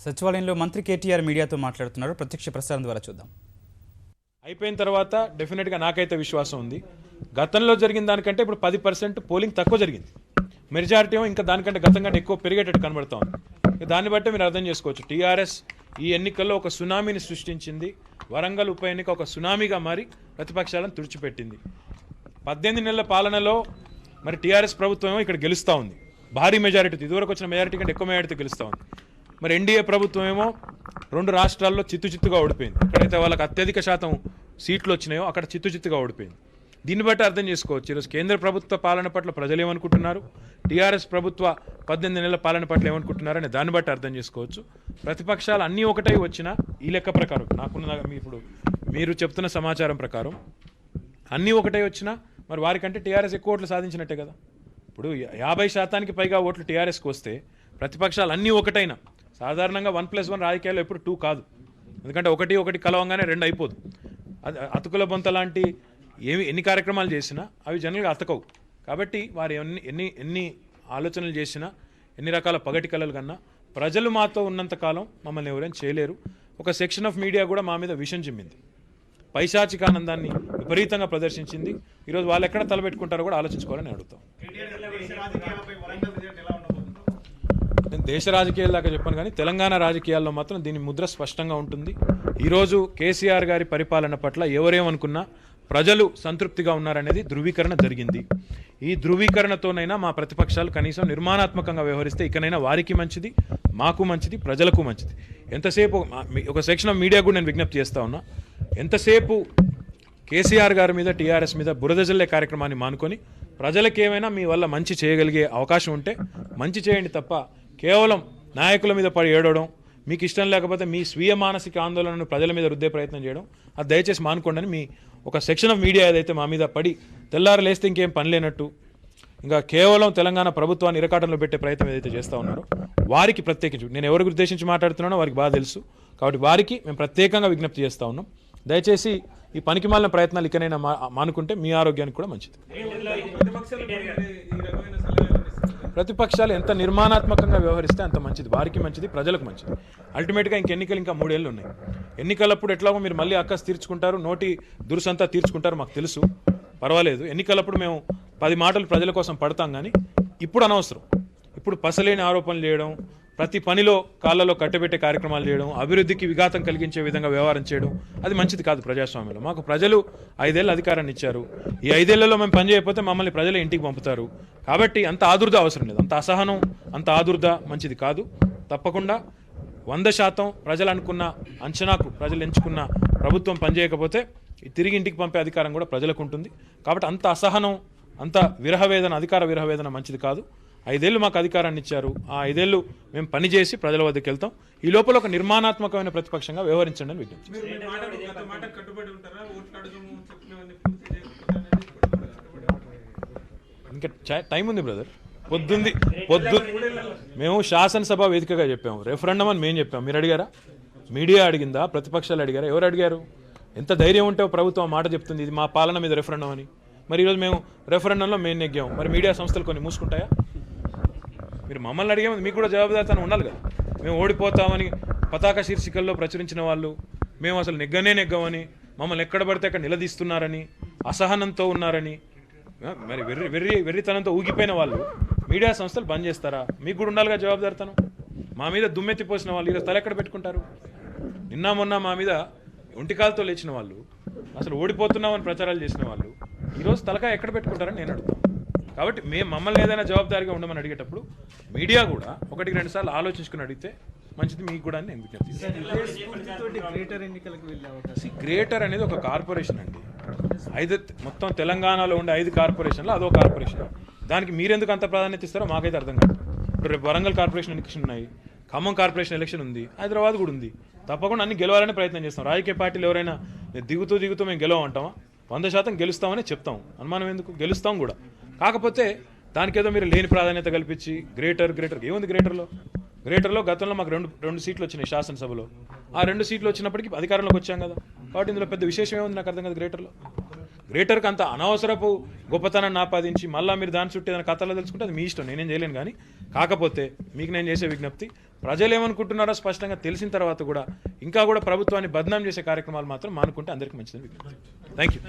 సచివాలయంలో మంత్రి కేటీఆర్ మీడియాతో మాట్లాడుతున్నారు. ప్రత్యక్ష ప్రసారం ద్వారా చూద్దాం. అయిపోయిన తర్వాత డెఫినెట్గా నాకైతే విశ్వాసం ఉంది. గతంలో జరిగిన దానికంటే ఇప్పుడు 10% పోలింగ్ తక్కువ జరిగింది. మెజారిటీ ఏమో ఇంకా దానికంటే గతం కంటే ఎక్కువ పెరిగేటట్టు కనబడతా ఉంది. దాన్ని బట్టి మీరు అర్థం చేసుకోవచ్చు, టీఆర్ఎస్ ఈ ఎన్నికల్లో ఒక సునామీని సృష్టించింది. వరంగల్ ఉప ఎన్నిక ఒక సునామీగా మారి ప్రతిపక్షాలను తుడిచిపెట్టింది. 18 నెలల పాలనలో మరి టీఆర్ఎస్ ప్రభుత్వం ఏమో ఇక్కడ గెలుస్తూ ఉంది, భారీ మెజారిటీ, ఇదివరకు వచ్చిన మెజారిటీ కంటే ఎక్కువ మెజారిటీ గెలుస్తూ ఉంది. మరి ఎన్డీఏ ప్రభుత్వం ఏమో 2 రాష్ట్రాల్లో చిత్తుచిత్తుగా ఓడిపోయింది. ఎక్కడైతే వాళ్ళకి అత్యధిక శాతం సీట్లు వచ్చినాయో అక్కడ చిత్తుచిత్తుగా ఓడిపోయింది. దీన్ని బట్టి అర్థం చేసుకోవచ్చు ఈరోజు కేంద్ర ప్రభుత్వ పాలన పట్ల ప్రజలు ఏమనుకుంటున్నారు, టీఆర్ఎస్ ప్రభుత్వ 18 నెలల పాలన పట్ల ఏమనుకుంటున్నారు అనే దాన్ని బట్టి అర్థం చేసుకోవచ్చు. ప్రతిపక్షాలు అన్నీ ఒకటై వచ్చినా ఈ లెక్క ప్రకారం నాకున్న ఇప్పుడు మీరు చెప్తున్న సమాచారం ప్రకారం అన్నీ ఒకటై వచ్చినా మరి వారికంటే టీఆర్ఎస్ ఎక్కువ ఓట్లు సాధించినట్టే కదా. ఇప్పుడు 50% పైగా ఓట్లు టీఆర్ఎస్కి వస్తే ప్రతిపక్షాలు అన్నీ ఒకటైనా, సాధారణంగా 1+1 రాజకీయాల్లో ఎప్పుడు 2 కాదు. ఎందుకంటే ఒకటి కలవంగానే 2 అయిపోదు. అతుకుల బొంత లాంటి ఎన్ని కార్యక్రమాలు చేసినా అవి జనరల్గా అతకవు. కాబట్టి వారు ఎన్ని ఆలోచనలు చేసినా, ఎన్ని రకాల పగటి కళలు కన్నా ప్రజలు మాతో ఉన్నంతకాలం మమ్మల్ని ఎవరైనా చేయలేరు. ఒక సెక్షన్ ఆఫ్ మీడియా కూడా మా మీద విషం చిమ్మింది, పైశాచికానందాన్ని విపరీతంగా ప్రదర్శించింది. ఈరోజు వాళ్ళు ఎక్కడ తలపెట్టుకుంటారో కూడా ఆలోచించుకోవాలని అడుగుతాం. నేను దేశ రాజకీయాల దాకా చెప్పాను, కానీ తెలంగాణ రాజకీయాల్లో మాత్రం దీని ముద్ర స్పష్టంగా ఉంటుంది. ఈరోజు కేసీఆర్ గారి పరిపాలన పట్ల ఎవరేమనుకున్నా ప్రజలు సంతృప్తిగా ఉన్నారనేది ధృవీకరణ జరిగింది. ఈ ధృవీకరణతోనైనా మా ప్రతిపక్షాలు కనీసం నిర్మాణాత్మకంగా వ్యవహరిస్తే ఇకనైనా వారికి మంచిది, మాకు మంచిది, ప్రజలకు మంచిది. ఎంతసేపు ఒక సెక్షన్ ఆఫ్ మీడియా కూడా నేను విజ్ఞప్తి చేస్తా ఉన్నా, ఎంతసేపు కేసీఆర్ గారి మీద టీఆర్ఎస్ మీద బురద జల్లే కార్యక్రమాన్ని మానుకొని ప్రజలకు ఏమైనా మీ వల్ల మంచి చేయగలిగే అవకాశం ఉంటే మంచి చేయండి తప్ప కేవలం నాయకుల మీద పడి ఏడవడం, మీకు ఇష్టం లేకపోతే మీ స్వీయ మానసిక ఆందోళనను ప్రజల మీద రుద్దే ప్రయత్నం చేయడం అది దయచేసి మానుకోండి అని మీ ఒక సెక్షన్ ఆఫ్ మీడియా ఏదైతే మా మీద పడి తెల్లారు లేస్తే ఇంకేం పని లేనట్టు ఇంకా కేవలం తెలంగాణ ప్రభుత్వాన్ని ఇరకాటంలో పెట్టే ప్రయత్నం ఏదైతే చేస్తూ ఉన్నారో వారికి ప్రత్యేకించి, నేను ఎవరికి ఉద్దేశించి మాట్లాడుతున్నానో వారికి బాగా తెలుసు. కాబట్టి వారికి మేము ప్రత్యేకంగా విజ్ఞప్తి చేస్తూ ఉన్నాం, దయచేసి ఈ పనికిమాలిన ప్రయత్నాలు ఇకనైనా మానుకుంటే మీ ఆరోగ్యానికి కూడా మంచిది. ప్రతిపక్షాలు ఎంత నిర్మాణాత్మకంగా వ్యవహరిస్తే అంత మంచిది, వారికి మంచిది, ప్రజలకు మంచిది. అల్టిమేట్గా ఎన్నికలు ఇంకా 3 ఏళ్ళు ఉన్నాయి. ఎన్నికలప్పుడు ఎట్లాగో మీరు మళ్ళీ అక్కస్ తీర్చుకుంటారు, నోటి దురుసంతా తీర్చుకుంటారు, మాకు తెలుసు, పర్వాలేదు. ఎన్నికలప్పుడు మేము 10 మాటలు ప్రజల కోసం పడతాం, కానీ ఇప్పుడు అనవసరం. ఇప్పుడు పసలేని ఆరోపణలు చేయడం, ప్రతి పనిలో కాళ్ళలో కట్టబెట్టే కార్యక్రమాలు చేయడం, అభివృద్ధికి విఘాతం కలిగించే విధంగా వ్యవహారం చేయడం అది మంచిది కాదు ప్రజాస్వామ్యంలో. మాకు ప్రజలు 5 ఏళ్ళు అధికారాన్ని ఇచ్చారు. ఈ 5 ఏళ్లలో మేము పని చేయకపోతే మమ్మల్ని ప్రజలే ఇంటికి పంపుతారు. కాబట్టి అంత ఆదుర్ద అవసరం లేదు, అంత అసహనం, అంత ఆదుర్ద మంచిది కాదు. తప్పకుండా 100% ప్రజలు అనుకున్న అంచనాకు ప్రజలు ఎంచుకున్న ప్రభుత్వం పనిచేయకపోతే తిరిగి ఇంటికి పంపే అధికారం కూడా ప్రజలకు ఉంటుంది. కాబట్టి అంత అసహనం, అంత విరహవేదన, అధికార విరహవేదన మంచిది కాదు. 5 ఏళ్ళు మాకు అధికారాన్ని ఇచ్చారు, ఆ 5 ఏళ్ళు మేము పనిచేసి ప్రజల వద్దకు వెళ్తాం. ఈ లోపల ఒక నిర్మాణాత్మకమైన ప్రతిపక్షంగా వ్యవహరించండి అని విజ్ఞప్తి. ఇంకా టైం ఉంది బ్రదర్, పొద్దు మేము శాసనసభ వేదికగా చెప్పాము, రెఫరెండం అని మేము చెప్పాము. మీరు అడిగారా? మీడియా అడిగిందా? ప్రతిపక్షాలు అడిగారా? ఎవరు అడిగారు? ఎంత ధైర్యం ఉంటే ప్రభుత్వం మాట చెప్తుంది ఇది మా పాలన మీద రెఫరెండం అని. మరి ఈరోజు మేము రెఫరెండంలో మేము నెగ్గాము, మరి మీడియా సంస్థలు కొన్ని మూసుకుంటాయా? మీరు మమ్మల్ని అడిగే మీకు కూడా జవాబుదారితనం ఉండాలి కదా. మేము ఓడిపోతామని పతాక శీర్షికల్లో ప్రచురించిన వాళ్ళు, మేము అసలు నెగ్గమని, మమ్మల్ని ఎక్కడ పడితే అక్కడ నిలదీస్తున్నారని, అసహనంతో ఉన్నారని, మరి వెర్రితనంతో ఊగిపోయిన వాళ్ళు మీడియా సంస్థలు బంద్ చేస్తారా? మీకు కూడా ఉండాలిగా జవాబుదారితనం. మా మీద దుమ్మెత్తిపోసిన వాళ్ళు ఈరోజు తల ఎక్కడ పెట్టుకుంటారు? నిన్న మొన్న మా మీద ఒంటికాలతో లేచిన వాళ్ళు, అసలు ఓడిపోతున్నామని ప్రచారాలు చేసిన వాళ్ళు ఈరోజు తలకాయ ఎక్కడ పెట్టుకుంటారని నేను అడుగుతాను. కాబట్టి మమ్మల్ని ఏదైనా జవాబుదారిగా ఉండమని అడిగేటప్పుడు మీడియా కూడా 1-2 సార్లు ఆలోచించుకుని అడిగితే మంచిది మీకు కూడా అని నేను విజ్ఞప్తి. గ్రేటర్ అనేది ఒక కార్పొరేషన్ అండి. మొత్తం తెలంగాణలో ఉండే 5 కార్పొరేషన్లు అదో కార్పొరేషన్. దానికి మీరెందుకు అంత ప్రాధాన్యత ఇస్తారో మాకైతే అర్థం కాదు. ఇప్పుడు రేపు వరంగల్ కార్పొరేషన్ ఎలక్షన్ ఉన్నాయి, ఖమ్మం కార్పొరేషన్ ఎలక్షన్ ఉంది, హైదరాబాద్ కూడా ఉంది. తప్పకుండా అన్ని గెలవాలని ప్రయత్నం చేస్తాం. రాజకీయ పార్టీలు ఎవరైనా దిగుతూ మేము గెలవంటామా? 100% గెలుస్తామని చెప్తాం. అనుమానం ఎందుకు? గెలుస్తాం కూడా. కాకపోతే దానికేదో మీరు లేని ప్రాధాన్యత కల్పించి గ్రేటర్ ఏముంది గ్రేటర్లో గతంలో మాకు రెండు సీట్లు వచ్చినాయి శాసనసభలో. ఆ 2 సీట్లు వచ్చినప్పటికీ అధికారంలోకి వచ్చాం కదా. కాబట్టి ఇందులో పెద్ద విశేషం ఏముంది నాకు అర్థం కాదు. గ్రేటర్కి అంత అనవసరపు గొప్పతనాన్ని ఆపాదించి మళ్ళీ మీరు దాని చుట్టూ ఏదైనా కథలో తెలుసుకుంటే అది మీ ఇష్టం, నేనేం చేయలేను. కానీ కాకపోతే మీకు నేను చేసే విజ్ఞప్తి, ప్రజలు ఏమనుకుంటున్నారో స్పష్టంగా తెలిసిన తర్వాత కూడా ఇంకా కూడా ప్రభుత్వాన్ని బదనాం చేసే కార్యక్రమాలు మాత్రం మానుకుంటే అందరికీ మంచిదని థ్యాంక్ యూ.